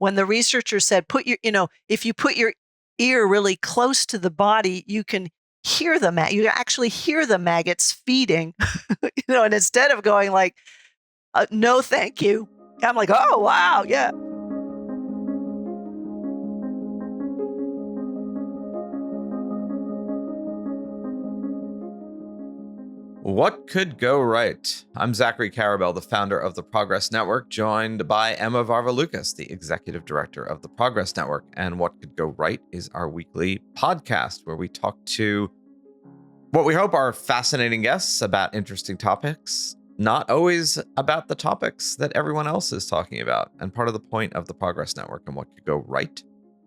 when the researcher said, if you put your ear really close to the body, you can hear you actually hear the maggots feeding, and instead of going like, no, thank you. I'm like, oh, wow. Yeah. What could go right? I'm Zachary Carabell, the founder of the Progress Network, joined by Emma Varvaloucas, the executive director of the Progress Network. And What Could Go Right is our weekly podcast where we talk to what we hope are fascinating guests about interesting topics, not always about the topics that everyone else is talking about. And part of the point of the Progress Network and What Could Go Right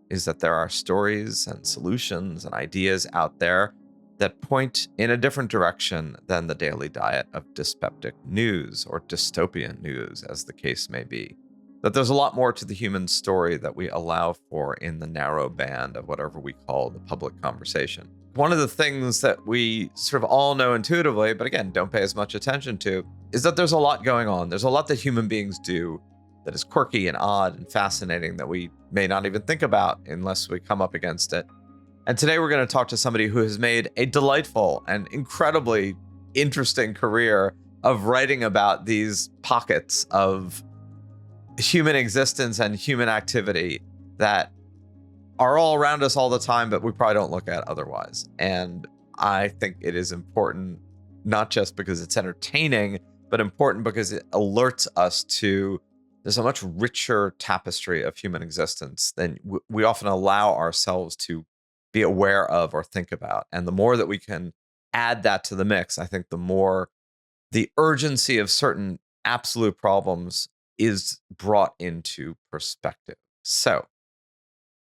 is that there are stories and solutions and ideas out there that point in a different direction than the daily diet of dyspeptic news or dystopian news, as the case may be. That there's a lot more to the human story that we allow for in the narrow band of whatever we call the public conversation. One of the things that we sort of all know intuitively, but again, don't pay as much attention to, is that there's a lot going on. There's a lot that human beings do that is quirky and odd and fascinating that we may not even think about unless we come up against it. And today we're going to talk to somebody who has made a delightful and incredibly interesting career of writing about these pockets of human existence and human activity that are all around us all the time, but we probably don't look at otherwise. And I think it is important, not just because it's entertaining, but important because it alerts us to there's a much richer tapestry of human existence than we often allow ourselves to be aware of or think about. And the more that we can add that to the mix, I think the more the urgency of certain absolute problems is brought into perspective. So,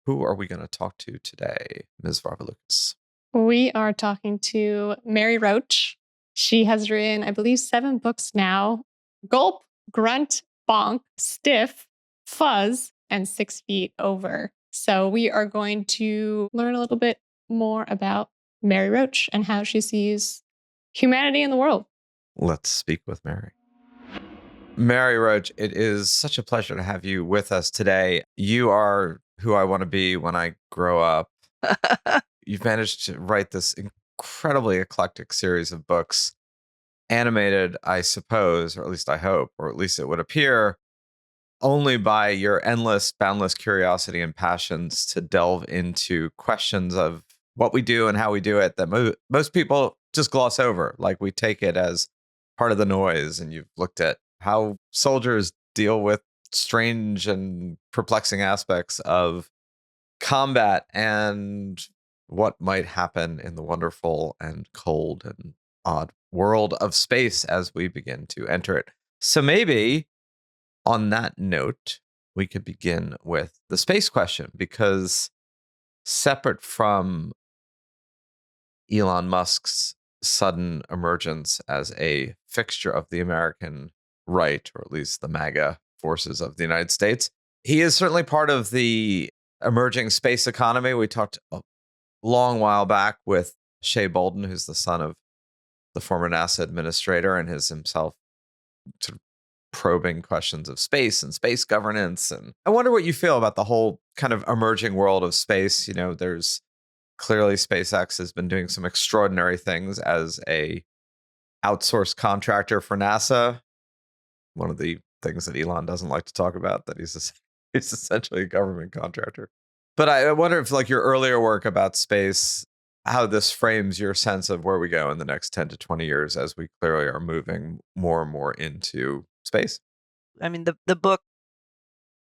who are we going to talk to today, Ms. Varvaloucas? We are talking to Mary Roach. She has written, I believe, 7 books now. Gulp, Grunt, Bonk, Stiff, Fuzz, and 6 Feet Over. So we are going to learn a little bit more about Mary Roach and how she sees humanity in the world. Let's speak with Mary. Mary Roach, it is such a pleasure to have you with us today. You are who I want to be when I grow up. You've managed to write this incredibly eclectic series of books, animated, I suppose, or at least I hope, or at least it would appear, only by your endless, boundless curiosity and passions to delve into questions of what we do and how we do it that most people just gloss over. Like we take it as part of the noise. And you've looked at how soldiers deal with strange and perplexing aspects of combat and what might happen in the wonderful and cold and odd world of space as we begin to enter it. So maybe on that note, we could begin with the space question, because separate from Elon Musk's sudden emergence as a fixture of the American right, or at least the MAGA forces of the United States, he is certainly part of the emerging space economy. We talked a long while back with Shea Bolden, who's the son of the former NASA administrator and is himself sort of probing questions of space and space governance. And I wonder what you feel about the whole kind of emerging world of space. There's clearly SpaceX has been doing some extraordinary things as a outsourced contractor for NASA. One of the things that Elon doesn't like to talk about, that he's essentially a government contractor. But I wonder if, like your earlier work about space, how this frames your sense of where we go in the next 10 to 20 years as we clearly are moving more and more into space. I mean, the book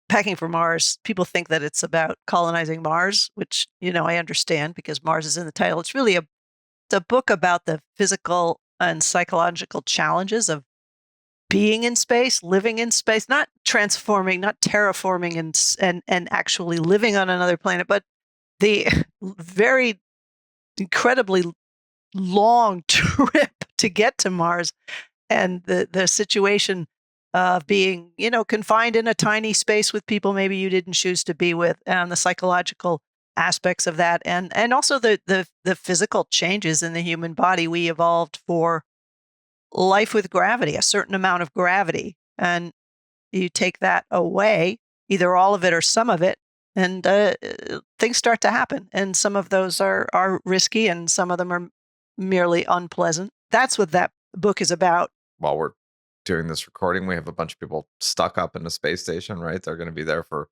Packing for Mars, people think that it's about colonizing Mars, which, I understand because Mars is in the title. It's really a book about the physical and psychological challenges of being in space, living in space, not transforming, not terraforming and actually living on another planet, but the very incredibly long trip to get to Mars and the situation of being, confined in a tiny space with people maybe you didn't choose to be with, and the psychological aspects of that, and also the physical changes in the human body. We evolved for life with gravity, a certain amount of gravity, and you take that away, either all of it or some of it. And things start to happen. And some of those are risky and some of them are merely unpleasant. That's what that book is about. While we're doing this recording, we have a bunch of people stuck up in the space station, right? They're going to be there for,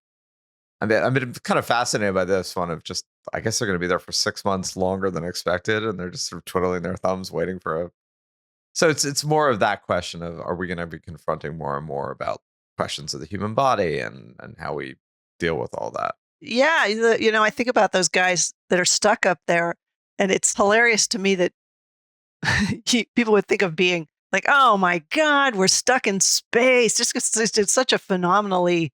I'm kind of fascinated by this one of just, I guess they're going to be there for 6 months longer than expected. And they're just sort of twiddling their thumbs waiting for so it's more of that question of, are we going to be confronting more and more about questions of the human body and how we deal with all that? Yeah. I think about those guys that are stuck up there, and it's hilarious to me that people would think of being like, oh my God, we're stuck in space. Just 'cause it's such a phenomenally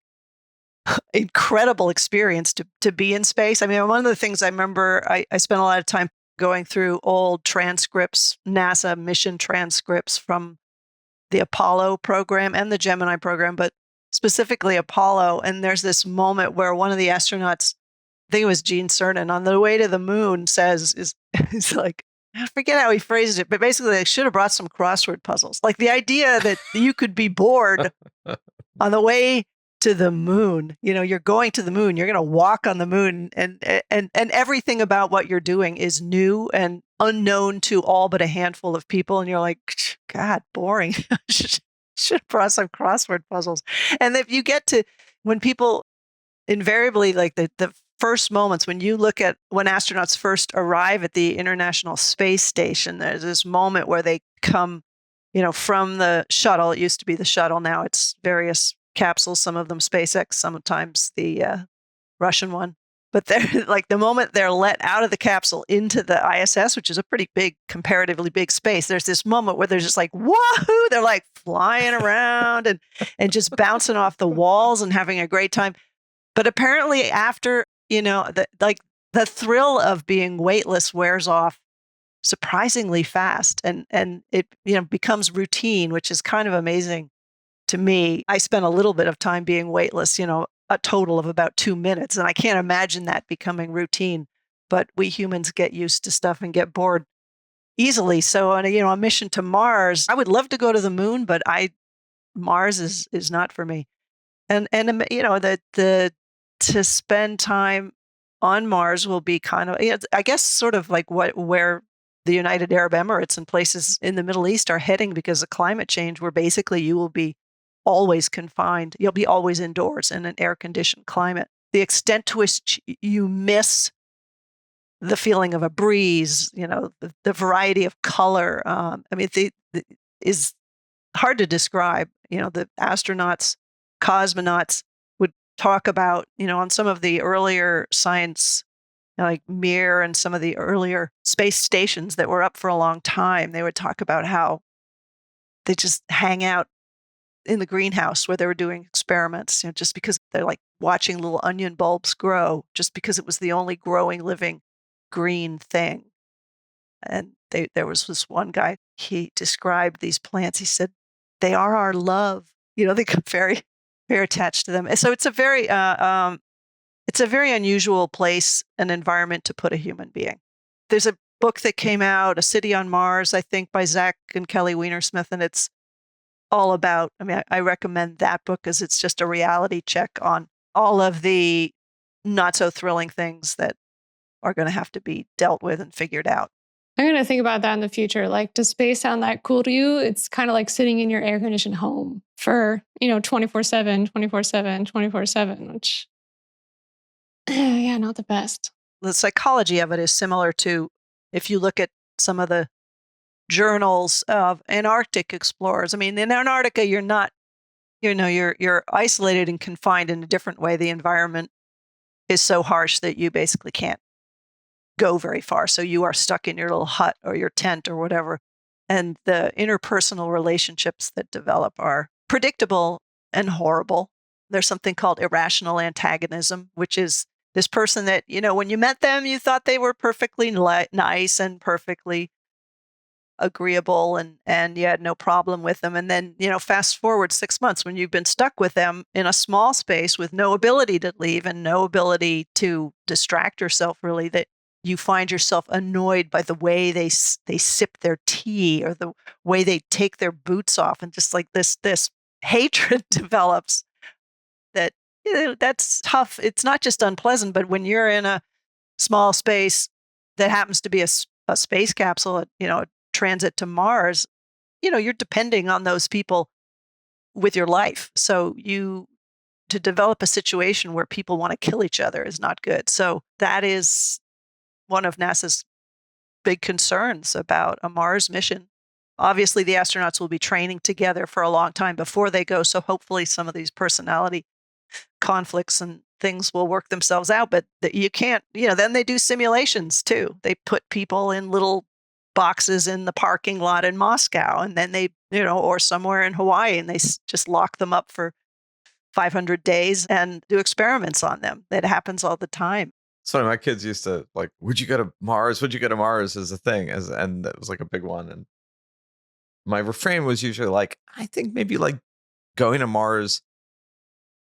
incredible experience to be in space. I mean, one of the things I remember, I spent a lot of time going through old transcripts, NASA mission transcripts from the Apollo program and the Gemini program, but specifically Apollo. And there's this moment where one of the astronauts, I think it was Gene Cernan, on the way to the moon is like, I forget how he phrased it, but basically they should have brought some crossword puzzles. Like the idea that you could be bored on the way to the moon. You're going to the moon, you're going to walk on the moon, and everything about what you're doing is new and unknown to all but a handful of people. And you're like, God, boring. should have brought some crossword puzzles. And if you get to, when people invariably, like the first moments when you look at when astronauts first arrive at the International Space Station, there's this moment where they come, from the shuttle. It used to be the shuttle. Now it's various capsules, some of them SpaceX, sometimes the Russian one. But they're like the moment they're let out of the capsule into the ISS, which is a pretty big, comparatively big space, there's this moment where they're just like, wahoo! They're like flying around and just bouncing off the walls and having a great time. But apparently after, the thrill of being weightless wears off surprisingly fast, and it becomes routine, which is kind of amazing to me. I spent a little bit of time being weightless, a total of about 2 minutes, and I can't imagine that becoming routine. But we humans get used to stuff and get bored easily. So on a mission to Mars, I would love to go to the moon, but Mars is not for me. And the to spend time on Mars will be kind of, I guess, sort of like where the United Arab Emirates and places in the Middle East are heading because of climate change, where basically you will be always confined. You'll be always indoors in an air-conditioned climate. The extent to which you miss the feeling of a breeze, the variety of color. Is hard to describe. The astronauts, cosmonauts would talk about, on some of the earlier science, like Mir and some of the earlier space stations that were up for a long time, they would talk about how they just hang out in the greenhouse where they were doing experiments, just because they're like watching little onion bulbs grow, just because it was the only growing, living green thing. And there was this one guy, he described these plants. He said, they are our love. They got very, very attached to them. And so it's a very unusual place and environment to put a human being. There's a book that came out, A City on Mars, I think, by Zach and Kelly Wienersmith, and it's all about, I recommend that book because it's just a reality check on all of the not so thrilling things that are going to have to be dealt with and figured out. I'm going to think about that in the future. Like, does space sound that cool to you? It's kind of like sitting in your air-conditioned home for, 24/7, 24/7, 24/7, which, yeah, not the best. The psychology of it is similar to, if you look at some of the journals of Antarctic explorers. In Antarctica, you're not, you're isolated and confined in a different way. The environment is so harsh that you basically can't go very far. So you are stuck in your little hut or your tent or whatever. And the interpersonal relationships that develop are predictable and horrible. There's something called irrational antagonism, which is this person that, when you met them, you thought they were perfectly nice and perfectly agreeable and you had no problem with them. And then, fast forward 6 months when you've been stuck with them in a small space with no ability to leave and no ability to distract yourself, really, that you find yourself annoyed by the way they sip their tea or the way they take their boots off, and just like this hatred develops that that's tough. It's not just unpleasant, but when you're in a small space that happens to be a space capsule, a transit to Mars, you're depending on those people with your life. So to develop a situation where people want to kill each other is not good. So that is one of NASA's big concerns about a Mars mission. Obviously, the astronauts will be training together for a long time before they go. So hopefully some of these personality conflicts and things will work themselves out. But you can't, then they do simulations too. They put people in little boxes in the parking lot in Moscow, and then they, or somewhere in Hawaii, and they just lock them up for 500 days and do experiments on them. That happens all the time. It's funny, my kids used to like, would you go to Mars? Would you go to Mars as a thing? And that was like a big one. And my refrain was usually like, I think maybe like going to Mars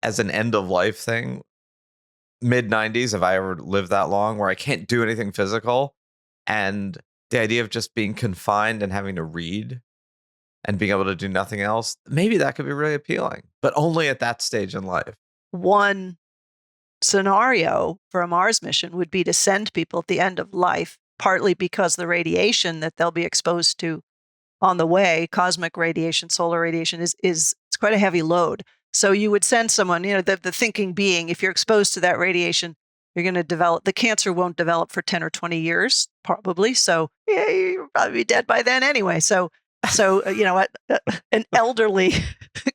as an end of life thing, mid-90s, if I ever lived that long, where I can't do anything physical. And the idea of just being confined and having to read and being able to do nothing else, maybe that could be really appealing, but only at that stage in life. One scenario for a Mars mission would be to send people at the end of life, partly because the radiation that they'll be exposed to on the way, cosmic radiation, solar radiation, is it's quite a heavy load. So you would send someone, the thinking being, if you're exposed to that radiation, you're going to develop, the cancer won't develop for 10 or 20 years, probably. So yeah, you'll probably be dead by then anyway. So an elderly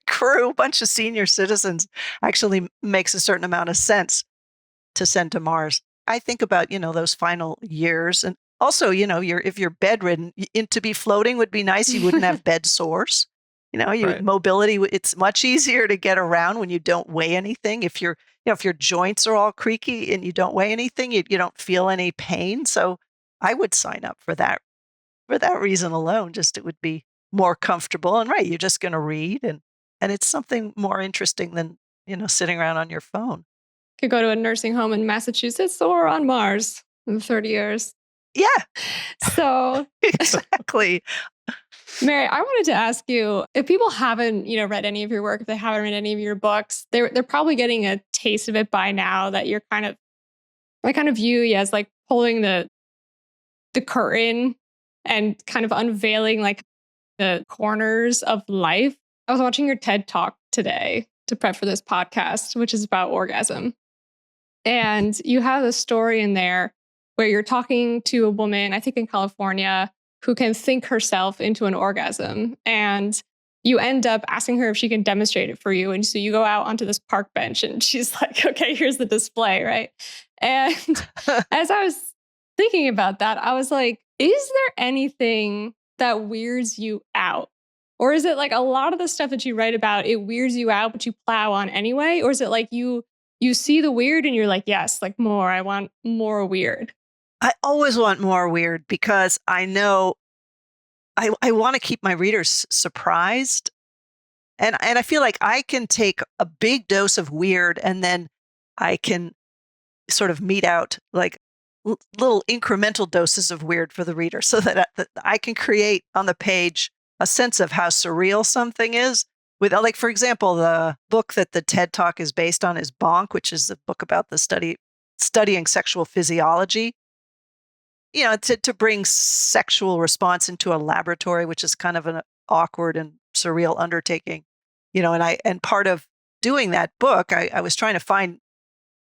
crew, a bunch of senior citizens actually makes a certain amount of sense to send to Mars. I think about, those final years. And also, if you're bedridden, to be floating would be nice. You wouldn't have bed sores. Right. Mobility, it's much easier to get around when you don't weigh anything. If your joints are all creaky and you don't weigh anything, you don't feel any pain. So I would sign up for that reason alone. Just it would be more comfortable. And right, you're just going to read and it's something more interesting than, sitting around on your phone. Could go to a nursing home in Massachusetts or on Mars in 30 years. Yeah. So exactly. Mary, I wanted to ask you, if people haven't, read any of your work, if they haven't read any of your books, they're probably getting a taste of it by now. That you're I kind of view you as like pulling the curtain and kind of unveiling like the corners of life. I was watching your TED Talk today to prep for this podcast, which is about orgasm. And you have a story in there where you're talking to a woman, I think in California, who can think herself into an orgasm. And you end up asking her if she can demonstrate it for you. And so you go out onto this park bench and she's like, okay, here's the display, right? And as I was thinking about that, I was like, is there anything that weirds you out? Or is it like a lot of the stuff that you write about, it weirds you out, but you plow on anyway? Or is it like you see the weird and you're like, yes, like more, I want more weird? I always want more weird because I know I want to keep my readers surprised. And I feel like I can take a big dose of weird and then I can sort of mete out like little incremental doses of weird for the reader so that I can create on the page a sense of how surreal something is. With, like, for example, the book that the TED Talk is based on is Bonk, which is a book about the studying sexual physiology. To bring sexual response into a laboratory, which is kind of an awkward and surreal undertaking. And part of doing that book, I was trying to find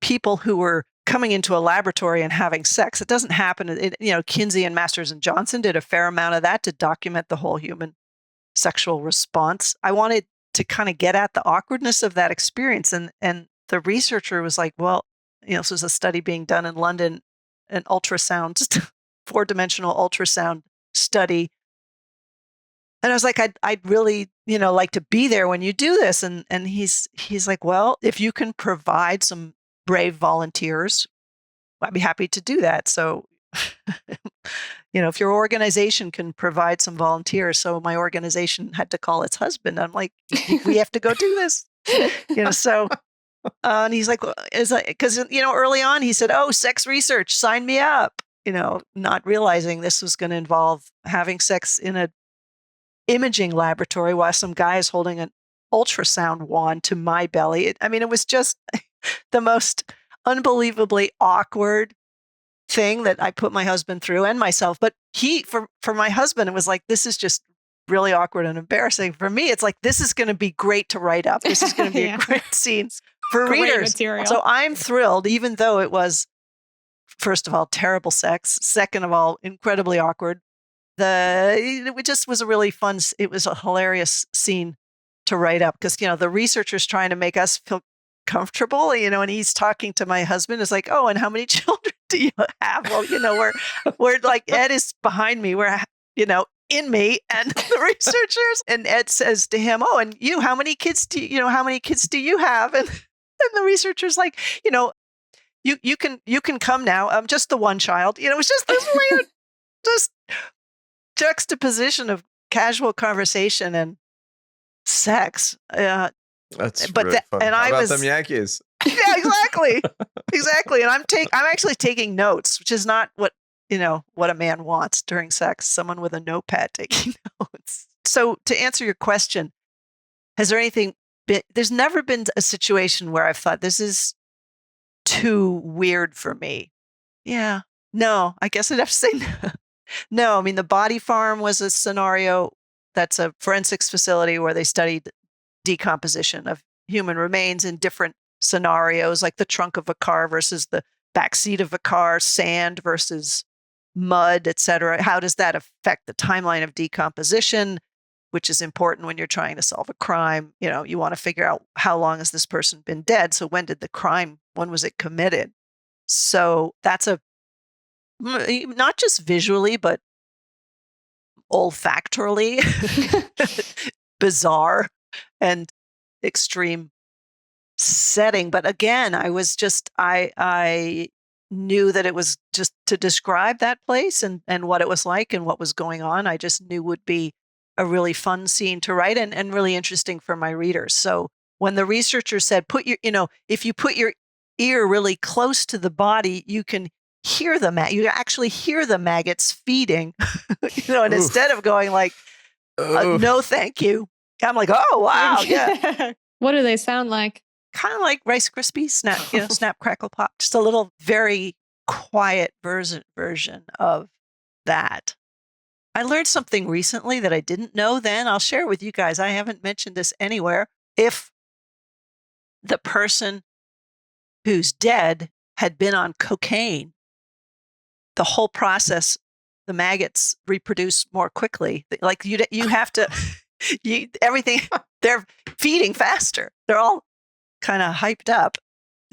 people who were coming into a laboratory and having sex. It doesn't happen. Kinsey and Masters and Johnson did a fair amount of that to document the whole human sexual response. I wanted to kind of get at the awkwardness of that experience. And the researcher was like, well, this was a study being done in London, an ultrasound, just a 4-dimensional ultrasound study. And I was like, I'd really, like to be there when you do this. And he's like, well, if you can provide some brave volunteers, I'd be happy to do that. So, if your organization can provide some volunteers. So my organization had to call its husband. I'm like, we have to go do this. So, and he's like, because, early on he said, oh, sex research, sign me up, not realizing this was going to involve having sex in a imaging laboratory while some guy is holding ultrasound wand to my belly. It was just the most unbelievably awkward thing that I put my husband through and myself. But for my husband, it was like, this is just really awkward and embarrassing. For me, it's like, this is going to be great to write up. This is going to be a great scene for Great readers. material. So I'm thrilled, even though it was, first of all, terrible sex. Second of all, incredibly awkward. It just was a really fun, it was a hilarious scene to write up because, the researcher's trying to make us feel comfortable, and he's talking to my husband. It's like, oh, and how many children do you have? Well, we're like, Ed is behind me. We're, in me and the researchers. And Ed says to him, oh, and you, how many kids do you have? And the researcher's like, you can come now. I'm just the one child. It's just this weird, just juxtaposition of casual conversation and sex. That's really fun. And How about them Yankees? Yeah, exactly. And I'm actually taking notes, which is not what a man wants during sex. Someone with a notepad taking notes. So to answer your question, has there anything been? There's never been a situation where I've thought this is too weird for me. Yeah. No, I guess I'd have to say no. No, the Body Farm was a scenario. That's a forensics facility where they studied decomposition of human remains in different scenarios, like the trunk of a car versus the backseat of a car, sand versus mud, etc. How does that affect the timeline of decomposition, which is important when you're trying to solve a crime? You want to figure out how long has this person been dead. So when was it committed? So that's not just visually, but olfactorily bizarre and extreme setting. But again, I knew that it was just to describe that place and what it was like and what was going on. I just knew would be a really fun scene to write and really interesting for my readers. So when the researcher said, if you put your ear really close to the body, you can hear you actually hear the maggots feeding, and instead of going like, no, thank you. I'm like, oh, wow. Yeah. What do they sound like? Kind of like Rice Krispies, snap, crackle, pop. Just a little very quiet version of that. I learned something recently that I didn't know then. I'll share with you guys. I haven't mentioned this anywhere. If the person who's dead had been on cocaine, the whole process, the maggots reproduce more quickly. Like you have to, everything, they're feeding faster. They're all kind of hyped up,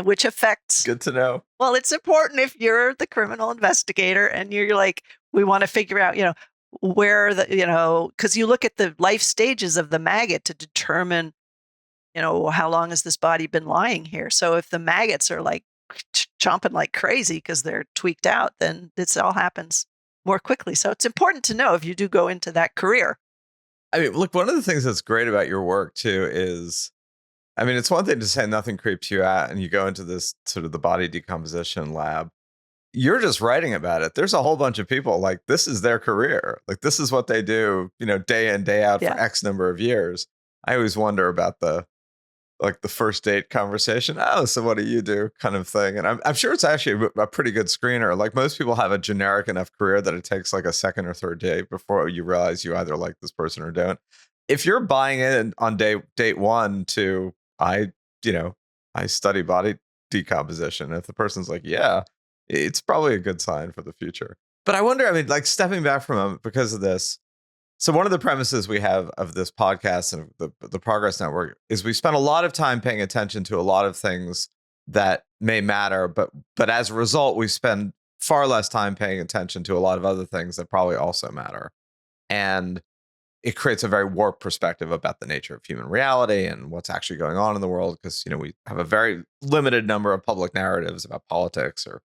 which affects. Good to know. Well, it's important if you're the criminal investigator and you're like, we want to figure out, where because you look at the life stages of the maggot to determine, how long has this body been lying here? So if the maggots are like chomping like crazy because they're tweaked out, then this all happens more quickly. So it's important to know if you do go into that career. Look, one of the things that's great about your work too is, it's one thing to say nothing creeps you out and you go into this sort of the body decomposition lab. You're just writing about it. There's a whole bunch of people like this is their career. Like this is what they do, day in, day out for X number of years. I always wonder about the first date conversation. Oh, so what do you do kind of thing. And I'm sure it's actually a pretty good screener. Like most people have a generic enough career that it takes like a second or third date before you realize you either like this person or don't. If you're buying in on date one to, I study body decomposition. If the person's like, yeah, it's probably a good sign for the future. But I wonder, stepping back from a moment because of this. So one of the premises we have of this podcast and the Progress Network is we spend a lot of time paying attention to a lot of things that may matter, but as a result, we spend far less time paying attention to a lot of other things that probably also matter. And it creates a very warped perspective about the nature of human reality and what's actually going on in the world because, we have a very limited number of public narratives about politics or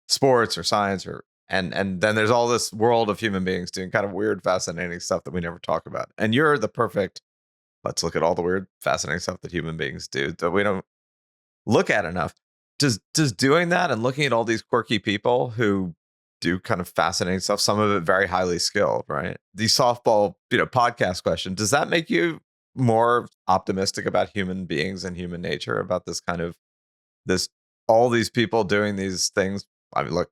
sports or science and then there's all this world of human beings doing kind of weird, fascinating stuff that we never talk about. And you're the perfect, let's look at all the weird, fascinating stuff that human beings do that we don't look at enough. Does doing that and looking at all these quirky people who do kind of fascinating stuff, some of it very highly skilled, right? The softball, podcast question, does that make you more optimistic about human beings and human nature, about this kind of this all these people doing these things. I mean, look,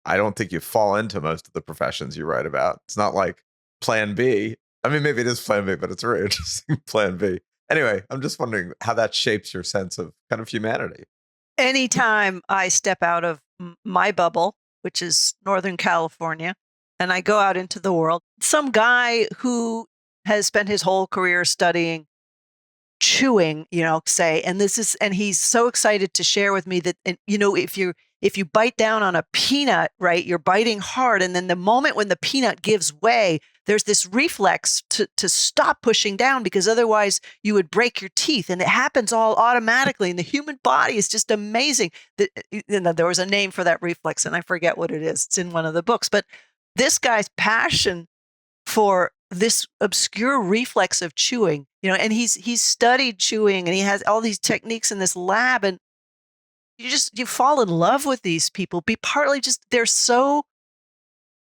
I don't think you fall into most of the professions you write about. It's not like Plan B. I mean, maybe it is Plan B, but it's a very interesting Plan B. Anyway, I'm just wondering how that shapes your sense of kind of humanity. Anytime I step out of my bubble, which is Northern California, and I go out into the world, some guy who has spent his whole career studying chewing, say, and he's so excited to share with me that, if you bite down on a peanut, right, you're biting hard. And then the moment when the peanut gives way, there's this reflex to stop pushing down, because otherwise you would break your teeth. And it happens all automatically. And the human body is just amazing. There was a name for that reflex, and I forget what it is. It's in one of the books. But this guy's passion for this obscure reflex of chewing, and he's studied chewing, and he has all these techniques in this lab, and you fall in love with these people. Partly just they're so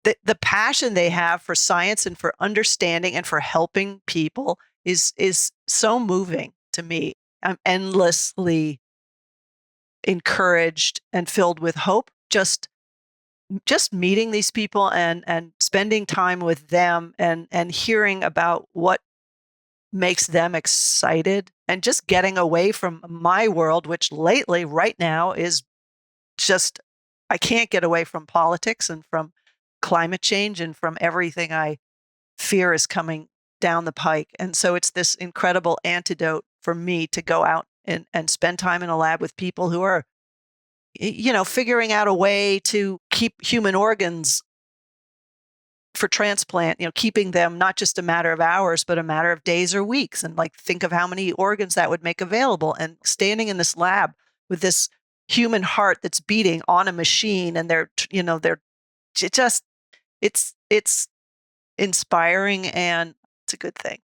the passion they have for science and for understanding and for helping people is so moving to me. I'm endlessly encouraged and filled with hope just meeting these people and spending time with them and hearing about what makes them excited, and just getting away from my world, which lately, right now, is just, I can't get away from politics and from climate change and from everything I fear is coming down the pike. And so it's this incredible antidote for me to go out and spend time in a lab with people who are, figuring out a way to keep human organs for transplant, keeping them not just a matter of hours, but a matter of days or weeks. And think of how many organs that would make available. And standing in this lab with this human heart that's beating on a machine, and it's inspiring, and it's a good thing.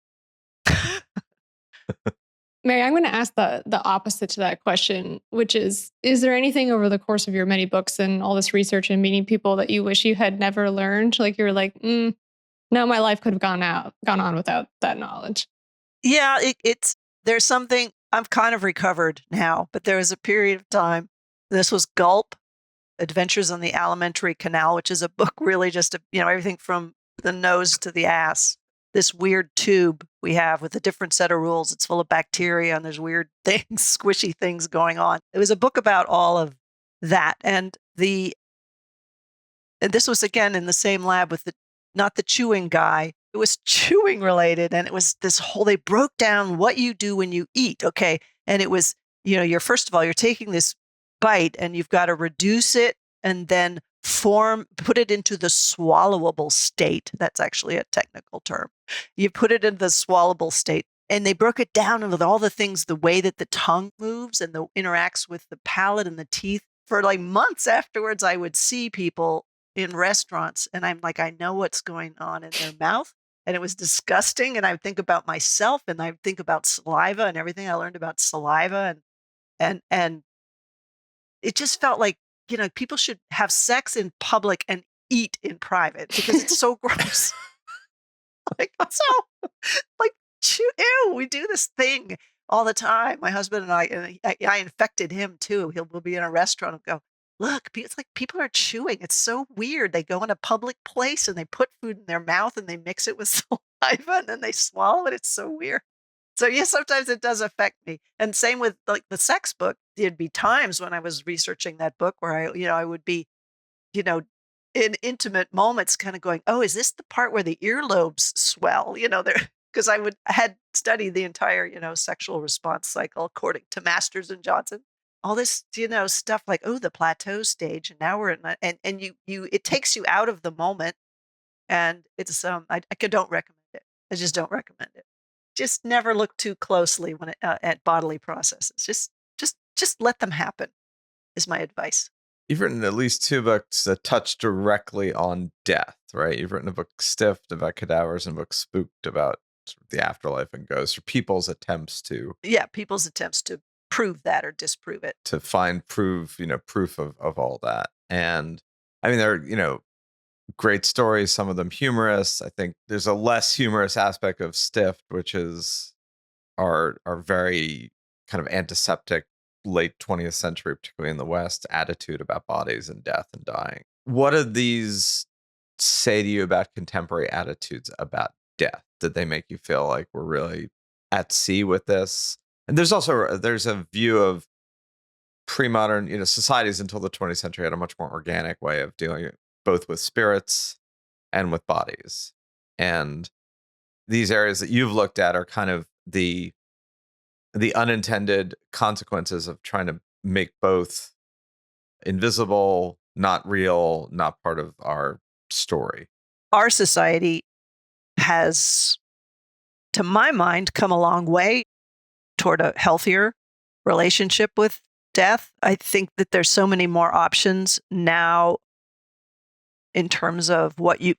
Mary, I'm going to ask the opposite to that question, which is there anything over the course of your many books and all this research and meeting people that you wish you had never learned? Like you're like, no, my life could have gone on without that knowledge. Yeah, there's something, I've kind of recovered now, but there was a period of time. This was Gulp, Adventures on the Alimentary Canal, which is a book really just, everything from the nose to the ass. This weird tube we have with a different set of rules. It's full of bacteria, and there's weird things, squishy things going on. It was a book about all of that. And this was again in the same lab with not the chewing guy. It was chewing related. And it was they broke down what you do when you eat. Okay. And it was, first of all, you're taking this bite and you've got to reduce it and then put it into the swallowable state. That's actually a technical term. You put it in the swallowable state, and they broke it down with all the things, the way that the tongue moves and interacts with the palate and the teeth. For months afterwards, I would see people in restaurants, and I'm like, I know what's going on in their mouth. And it was disgusting. And I would think about myself, and I would think about saliva and everything I learned about saliva. And it just felt like, people should have sex in public and eat in private, because it's so gross. Ew, we do this thing all the time. My husband and I infected him too. We'll be in a restaurant and go, look, it's like people are chewing. It's so weird. They go in a public place and they put food in their mouth and they mix it with saliva and then they swallow it. It's so weird. So yeah, sometimes it does affect me. And same with the sex book. There'd be times when I was researching that book where I would be, in intimate moments kind of going, oh, is this the part where the earlobes swell? Because I had studied the entire, sexual response cycle according to Masters and Johnson. All this, stuff like, oh, the plateau stage. And now we're in and it takes you out of the moment. And it's, I don't recommend it. I just don't recommend it. Just never look too closely when at bodily processes. Just let them happen is my advice. You've written at least 2 books that touch directly on death, right? You've written a book, Stiffed, about cadavers, and a book, Spooked, about sort of the afterlife and ghosts, or people's attempts to prove that or disprove it. To find proof of all that. And I mean, they're, great stories, some of them humorous. I think there's a less humorous aspect of Stiffed, which is are very kind of antiseptic late 20th century, particularly in the West, attitude about bodies and death and dying. What do these say to you about contemporary attitudes about death? Did they make you feel like we're really at sea with this? And there's a view of pre-modern, societies until the 20th century had a much more organic way of dealing both with spirits and with bodies. And these areas that you've looked at are kind of the unintended consequences of trying to make both invisible, not real, not part of our story. Our society has, to my mind, come a long way toward a healthier relationship with death. I think that there's so many more options now in terms of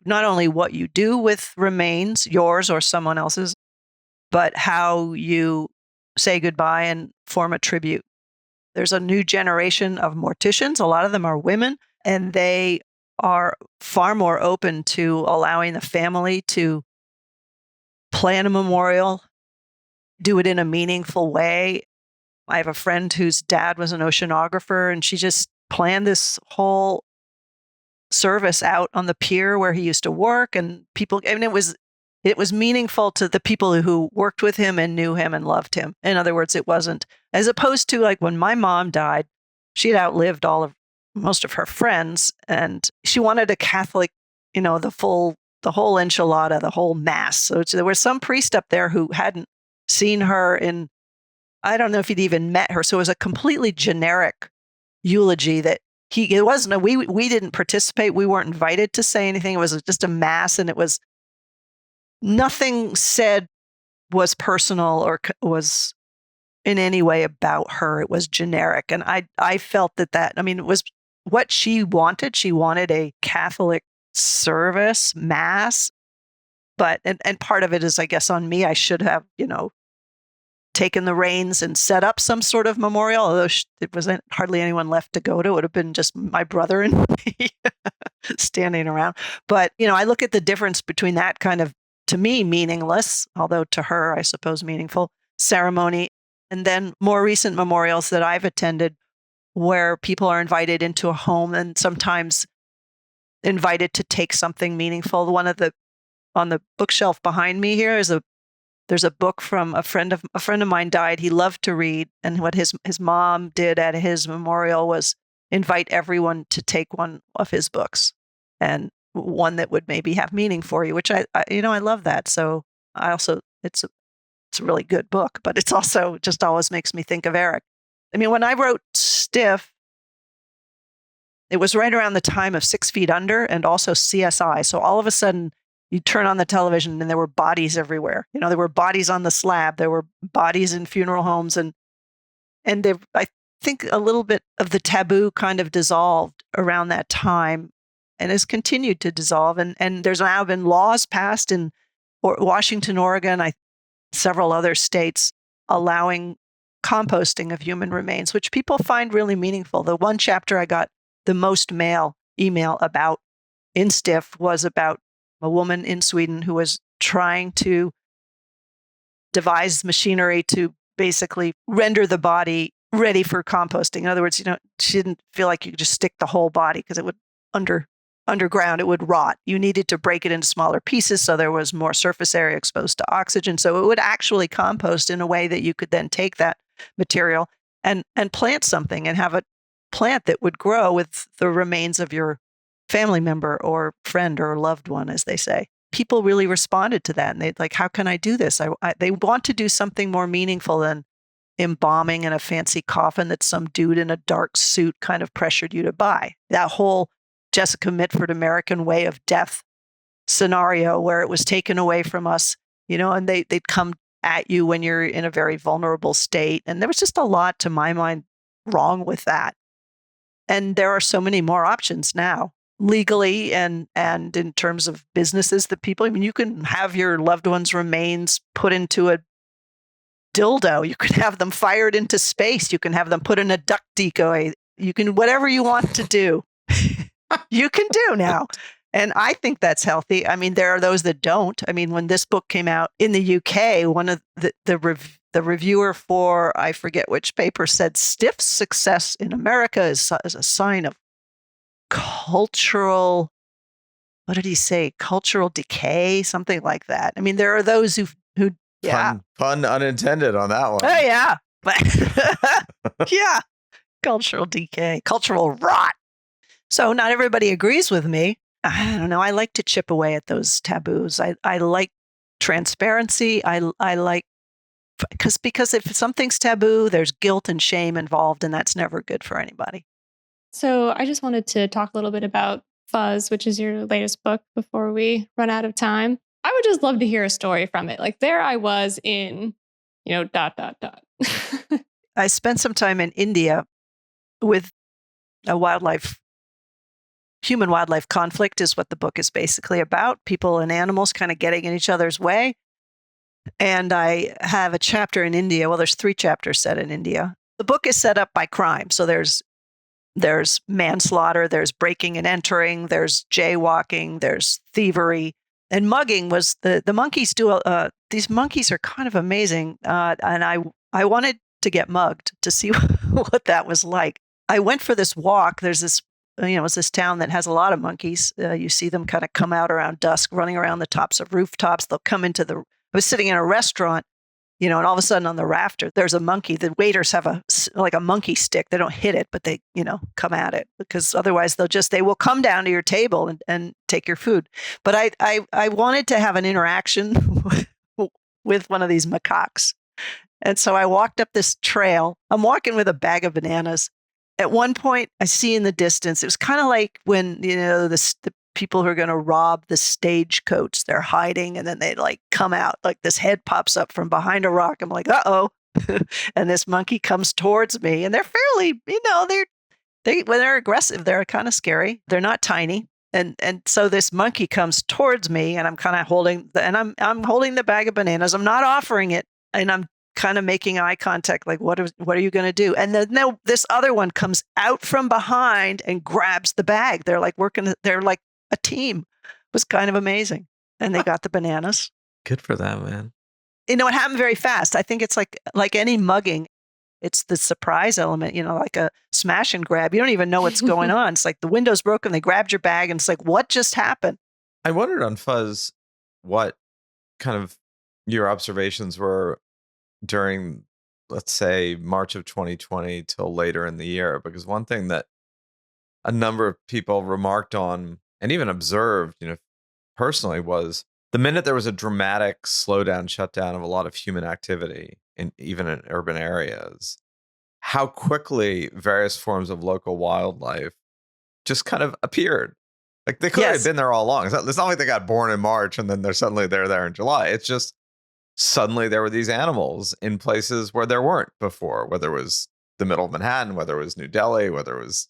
not only what you do with remains, yours or someone else's, but how you say goodbye and form a tribute. There's a new generation of morticians. A lot of them are women, and they are far more open to allowing the family to plan a memorial, do it in a meaningful way. I have a friend whose dad was an oceanographer, and she just planned this whole service out on the pier where he used to work, and people, I mean, it was meaningful to the people who worked with him and knew him and loved him. In other words, it wasn't, as opposed to like when my mom died, she had outlived most of her friends, and she wanted a Catholic, the whole enchilada, the whole mass. So there was some priest up there who hadn't seen her in, I don't know if he'd even met her. So it was a completely generic eulogy that it wasn't, we didn't participate. We weren't invited to say anything. It was just a mass, and it was nothing said was personal or was in any way about her. It was generic. And I felt that, it was what she wanted. She wanted a Catholic service, mass, but, and part of it is, I guess, on me. I should have, taken the reins and set up some sort of memorial, although it wasn't hardly anyone left to go to. It would have been just my brother and me standing around. But, I look at the difference between that kind of, to me, meaningless, although to her, I suppose, meaningful ceremony, and then more recent memorials that I've attended where people are invited into a home and sometimes invited to take something meaningful. On the bookshelf behind me here there's a book from a friend of mine died. He loved to read, and what his mom did at his memorial was invite everyone to take one of his books, and one that would maybe have meaning for you, which I love that. So I also, it's a really good book, but it's also just always makes me think of Eric. When I wrote Stiff, it was right around the time of 6 Feet Under and also CSI. So all of a sudden you turn on the television and there were bodies everywhere. There were bodies on the slab. There were bodies in funeral homes, and I think a little bit of the taboo kind of dissolved around that time and has continued to dissolve. And there's now been laws passed in Washington, Oregon, several other states allowing composting of human remains, which people find really meaningful. The one chapter I got the most email about in Stiff was about a woman in Sweden who was trying to devise machinery to basically render the body ready for composting. In other words, she didn't feel like you could just stick the whole body because it would underground, it would rot. You needed to break it into smaller pieces so there was more surface area exposed to oxygen. So it would actually compost in a way that you could then take that material and plant something and have a plant that would grow with the remains of your family member or friend or loved one, as they say. People really responded to that, and they'd like, how can I do this? They want to do something more meaningful than embalming in a fancy coffin that some dude in a dark suit kind of pressured you to buy. That whole Jessica Mitford American Way of Death scenario where it was taken away from us, and they'd come at you when you're in a very vulnerable state. And there was just a lot, to my mind, wrong with that. And there are so many more options now, legally and in terms of businesses that people, you can have your loved one's remains put into a dildo. You can have them fired into space. You can have them put in a duck decoy. You can, whatever you want to do, you can do now. And I think that's healthy. I mean, there are those that don't. I mean, when this book came out in the UK, one of the reviewer for, I forget which paper, said stiff success in America is a sign of cultural, what did he say? Cultural decay, something like that. I mean, there are those who yeah. Pun unintended on that one. Oh, yeah. But yeah, cultural decay, cultural rot. So not everybody agrees with me. I don't know. I like to chip away at those taboos. I like transparency. I like, because if something's taboo, there's guilt and shame involved, and that's never good for anybody. So I just wanted to talk a little bit about Fuzz, which is your latest book, before we run out of time. I would just love to hear a story from it. Like, there I was in, dot. I spent some time in India with a human-wildlife conflict is what the book is basically about. People and animals kind of getting in each other's way. And I have a chapter in India. Well, there's 3 chapters set in India. The book is set up by crime. So there's manslaughter, there's breaking and entering, there's jaywalking, there's thievery. And mugging was the monkeys do. These monkeys are kind of amazing. And I wanted to get mugged to see what that was like. I went for this walk. There's this, it's this town that has a lot of monkeys. You see them kind of come out around dusk, running around the tops of rooftops. They'll come into I was sitting in a restaurant, and all of a sudden on the rafter, there's a monkey. The waiters have a monkey stick. They don't hit it, but they, come at it, because otherwise they will come down to your table and take your food. But I wanted to have an interaction with one of these macaques. And so I walked up this trail. I'm walking with a bag of bananas. At one point, I see in the distance, it was kind of like when, the people who are going to rob the stagecoach, they're hiding, and then they come out, this head pops up from behind a rock. I'm like, uh-oh. And this monkey comes towards me, and they're fairly, when they're aggressive, they're kind of scary. They're not tiny. And so this monkey comes towards me, and I'm kind of holding I'm holding the bag of bananas. I'm not offering it, and I'm kind of making eye contact, like, what are you going to do? And then this other one comes out from behind and grabs the bag. They're like a team. It was kind of amazing. And they got the bananas. Good for them, man. It happened very fast. I think it's like any mugging. It's the surprise element, like a smash and grab. You don't even know what's going on. It's like the window's broken. They grabbed your bag, and it's like, what just happened? I wondered on Fuzz what kind of your observations were during, let's say, March of 2020 till later in the year, because one thing that a number of people remarked on and even observed, personally, was the minute there was a dramatic slowdown, shutdown of a lot of human activity, even in urban areas, how quickly various forms of local wildlife just kind of appeared. Like, they could have been there all along. It's not like they got born in March and then they're there in July. It's just suddenly there were these animals in places where there weren't before, whether it was the middle of Manhattan, whether it was New Delhi, whether it was,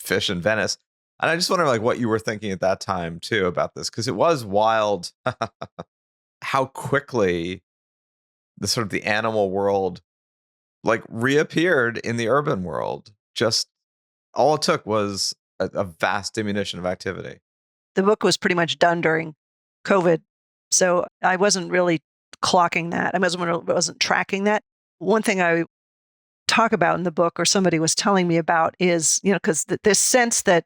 fish in Venice. And I just wonder, what you were thinking at that time too about this, because it was wild how quickly the sort of the animal world reappeared in the urban world. Just all it took was a vast diminution of activity. The book was pretty much done during COVID, so I wasn't really clocking that. I wasn't tracking that. One thing I talk about in the book, or somebody was telling me about, is, because this sense that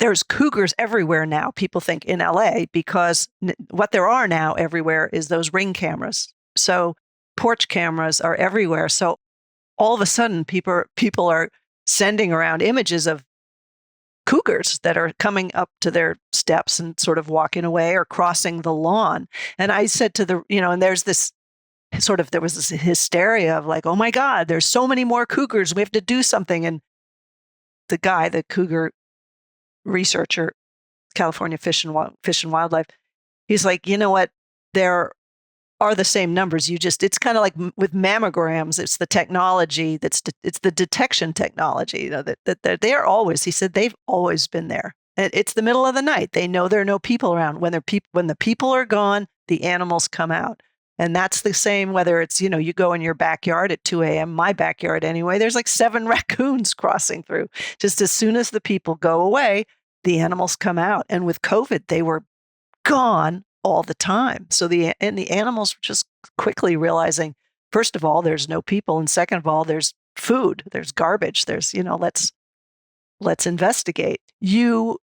there's cougars everywhere now. People think in LA, because what there are now everywhere is those Ring cameras. So porch cameras are everywhere. So all of a sudden, people are sending around images of cougars that are coming up to their steps and sort of walking away or crossing the lawn. And I said to and there was this hysteria of like, oh my God, there's so many more cougars. We have to do something. And the cougar researcher, California Fish and Wildlife, he's like, you know what? There are the same numbers. It's kind of like with mammograms. It's the technology it's the detection technology. That they're always. He said they've always been there. It's the middle of the night. They know there are no people around. When the people are gone, the animals come out. And that's the same whether it's, you go in your backyard at 2 a.m., my backyard anyway, there's like 7 raccoons crossing through. Just as soon as the people go away, the animals come out. And with COVID, they were gone all the time. So the animals were just quickly realizing, first of all, there's no people, and second of all, there's food, there's garbage, there's, let's investigate. You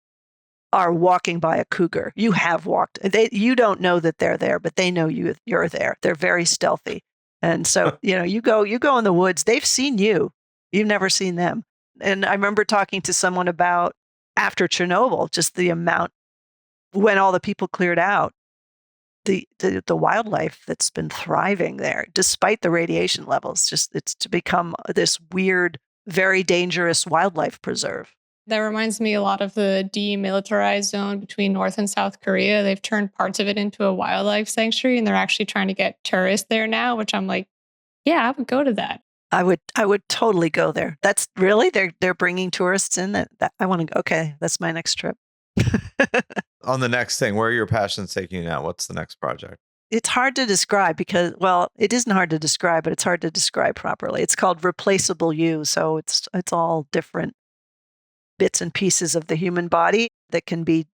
are walking by a cougar. You have walked. You don't know that they're there, but they know you're there. They're very stealthy. And so, you go in the woods, they've seen you. You've never seen them. And I remember talking to someone about after Chernobyl, just the amount when all the people cleared out, the wildlife that's been thriving there, despite the radiation levels, it's to become this weird, very dangerous wildlife preserve. That reminds me a lot of the demilitarized zone between North and South Korea. They've turned parts of it into a wildlife sanctuary, and they're actually trying to get tourists there now, which I'm like, yeah, I would go to that. I would totally go there. That's really, they're bringing tourists in. That I want to go. Okay, that's my next trip. On the next thing, where are your passions taking you now? What's the next project? It's hard to describe because, well, it isn't hard to describe, but it's hard to describe properly. It's called Replaceable You. So it's all different bits and pieces of the human body that can be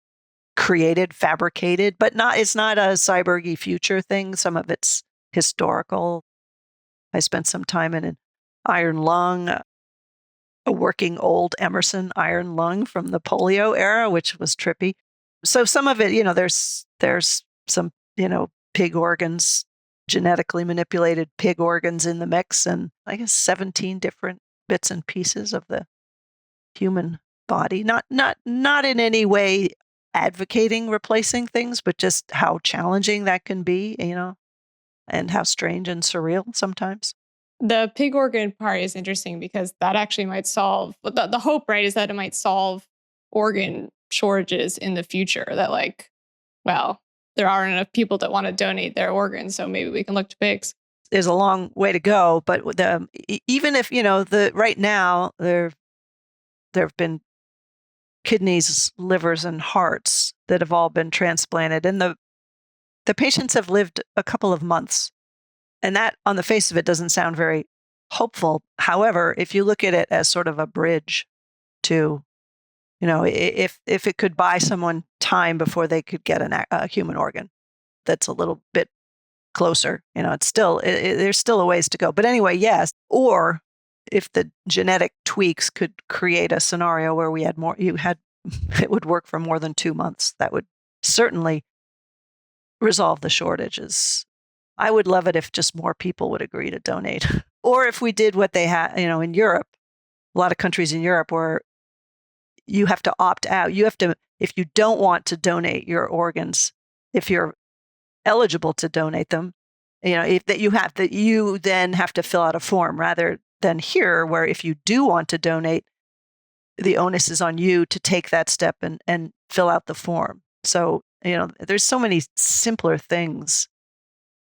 created, fabricated, but it's not a cyborgy future thing. Some of it's historical. I spent some time in an iron lung, a working old Emerson iron lung from the polio era, which was trippy. So some of it, there's some, pig organs, genetically manipulated pig organs in the mix, and I guess 17 different bits and pieces of the human body. Not in any way advocating replacing things, but just how challenging that can be, and how strange and surreal sometimes. The pig organ part is interesting because that actually might solve the hope, right? Is that it might solve organ shortages in the future. That there aren't enough people that want to donate their organs, so maybe we can look to pigs. There's a long way to go, but even if right now there have been kidneys, livers, and hearts that have all been transplanted, and the patients have lived a couple of months. And that, on the face of it, doesn't sound very hopeful. However, if you look at it as sort of a bridge to, if it could buy someone time before they could get a human organ, that's a little bit closer. It's still, there's still a ways to go. But anyway, yes. Or if the genetic tweaks could create a scenario where it would work for more than 2 months, that would certainly resolve the shortages. I would love it if just more people would agree to donate. Or if we did what they had, in Europe, a lot of countries in Europe where you have to opt out. If you don't want to donate your organs, if you're eligible to donate them, you then have to fill out a form, rather than here, where if you do want to donate, the onus is on you to take that step and fill out the form. So, there's so many simpler things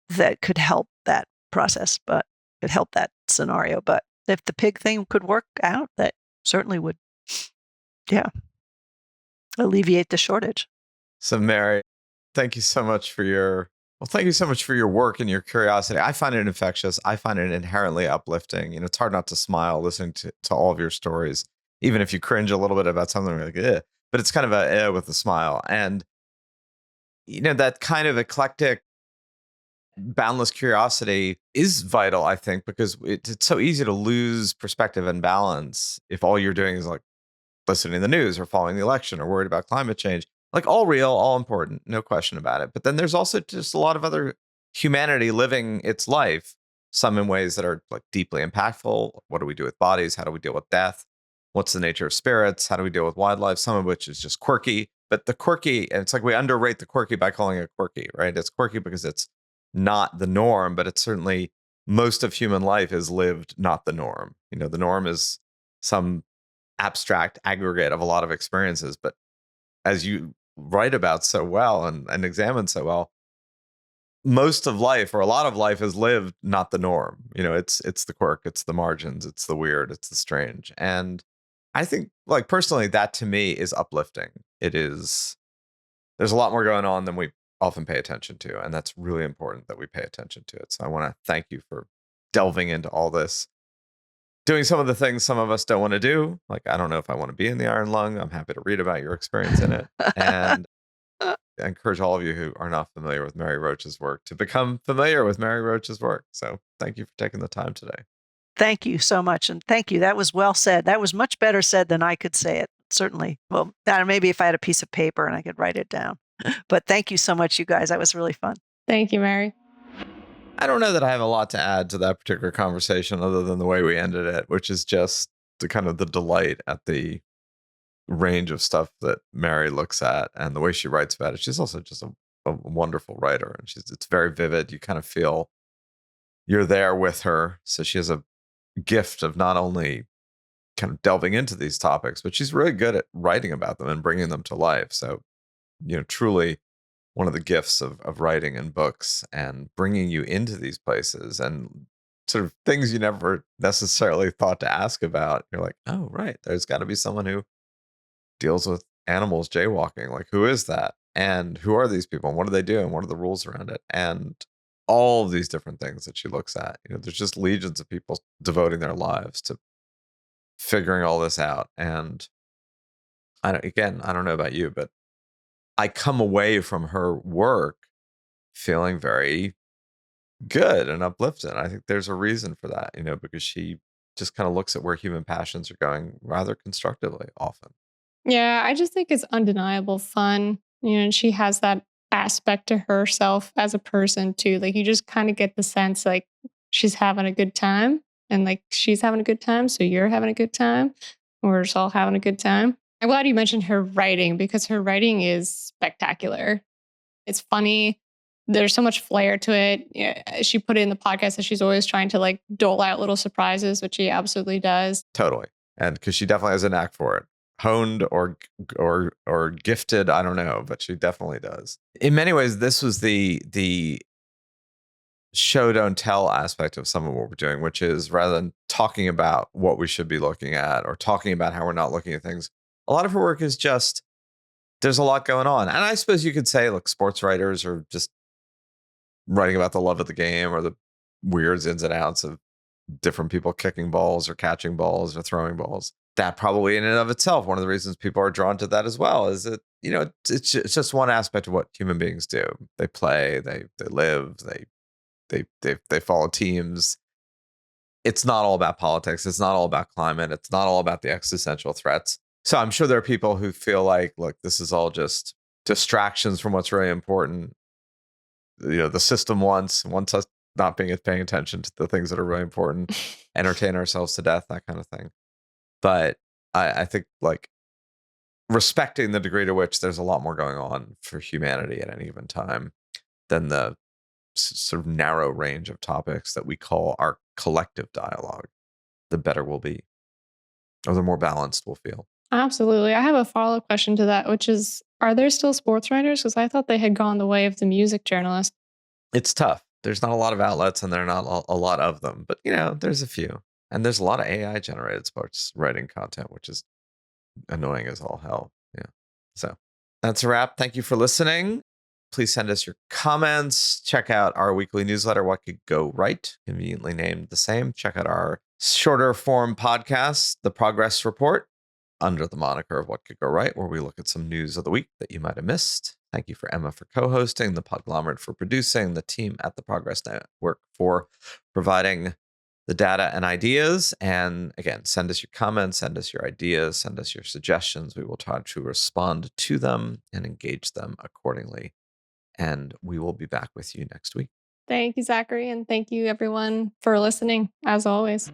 that could help that process, but could help that scenario. But if the pig thing could work out, that certainly would, alleviate the shortage. So, Mary, thank you so much for your work and your curiosity. I find it infectious. I find it inherently uplifting. It's hard not to smile listening to all of your stories, even if you cringe a little bit about something, you're like, eh. But it's kind of a with a smile. And, that kind of eclectic, boundless curiosity is vital, I think, because it's so easy to lose perspective and balance if all you're doing is like listening to the news or following the election or worried about climate change. Like, all real, all important, no question about it. But then there's also just a lot of other humanity living its life, some in ways that are like deeply impactful. What do we do with bodies? How do we deal with death? What's the nature of spirits? How do we deal with wildlife? Some of which is just quirky. But the quirky, and it's like we underrate the quirky by calling it quirky, right? It's quirky because it's not the norm, but it's certainly most of human life is lived not the norm. The norm is some abstract aggregate of a lot of experiences. But as you write about so well and examine so well, most of life, or a lot of life, is lived not the norm. It's the quirk, it's the margins, it's the weird, it's the strange. And I think, like, personally, that to me is uplifting. There's a lot more going on than we often pay attention to. And that's really important that we pay attention to it. So I want to thank you for delving into all this. doing some of the things some of us don't want to do. Like, I don't know if I want to be in the Iron Lung. I'm happy to read about your experience in it. And I encourage all of you who are not familiar with Mary Roach's work to become familiar with Mary Roach's work. So thank you for taking the time today. Thank you so much. And thank you. That was well said. That was much better said than I could say it. Certainly. Well, maybe if I had a piece of paper and I could write it down. But thank you so much, you guys. That was really fun. Thank you, Mary. I don't know that I have a lot to add to that particular conversation other than the way we ended it, which is just the kind of the delight at the range of stuff that Mary looks at and the way she writes about it. She's also just a wonderful writer, and it's very vivid. You kind of feel you're there with her. So she has a gift of not only kind of delving into these topics, but she's really good at writing about them and bringing them to life. So, truly one of the gifts of writing and books and bringing you into these places and sort of things you never necessarily thought to ask about. You're like, oh, right. There's got to be someone who deals with animals jaywalking. Like, who is that? And who are these people? And what do they do? And what are the rules around it? And all of these different things that she looks at. There's just legions of people devoting their lives to figuring all this out. And I don't know about you, but I come away from her work feeling very good and uplifted. I think there's a reason for that, because she just kind of looks at where human passions are going rather constructively often. Yeah, I just think it's undeniable fun. And she has that aspect to herself as a person too. Like, you just kind of get the sense like she's having a good time, and like she's having a good time, so you're having a good time. We're just all having a good time. I'm glad you mentioned her writing, because her writing is spectacular. It's funny. There's so much flair to it. Yeah, she put it in the podcast that she's always trying to like dole out little surprises, which she absolutely does. Totally. And because she definitely has a knack for it. Honed or gifted, I don't know, but she definitely does. In many ways, this was the show don't tell aspect of some of what we're doing, which is rather than talking about what we should be looking at or talking about how we're not looking at things, a lot of her work is just, there's a lot going on. And I suppose you could say, look, sports writers are just writing about the love of the game or the weird ins and outs of different people kicking balls or catching balls or throwing balls. That probably in and of itself, one of the reasons people are drawn to that as well, is that, it's just one aspect of what human beings do. They play, they live, they follow teams. It's not all about politics. It's not all about climate. It's not all about the existential threats. So I'm sure there are people who feel like, look, this is all just distractions from what's really important. The system wants us not paying attention to the things that are really important, entertain ourselves to death, that kind of thing. But I think like respecting the degree to which there's a lot more going on for humanity at any given time than the sort of narrow range of topics that we call our collective dialogue, the better we'll be, or the more balanced we'll feel. Absolutely. I have a follow-up question to that, which is, are there still sports writers? Because I thought they had gone the way of the music journalist. It's tough. There's not a lot of outlets and there are not a lot of them, but there's a few. And there's a lot of AI generated sports writing content, which is annoying as all hell. Yeah. So that's a wrap. Thank you for listening. Please send us your comments. Check out our weekly newsletter, What Could Go Right, conveniently named the same. Check out our shorter form podcast, The Progress Report, under the moniker of What Could Go Right, where we look at some news of the week that you might have missed. Thank you for Emma for co-hosting, the Podglomerate for producing, the team at the Progress Network for providing the data and ideas. And again, send us your comments, send us your ideas, send us your suggestions. We will try to respond to them and engage them accordingly. And we will be back with you next week. Thank you, Zachary. And thank you, everyone, for listening, as always.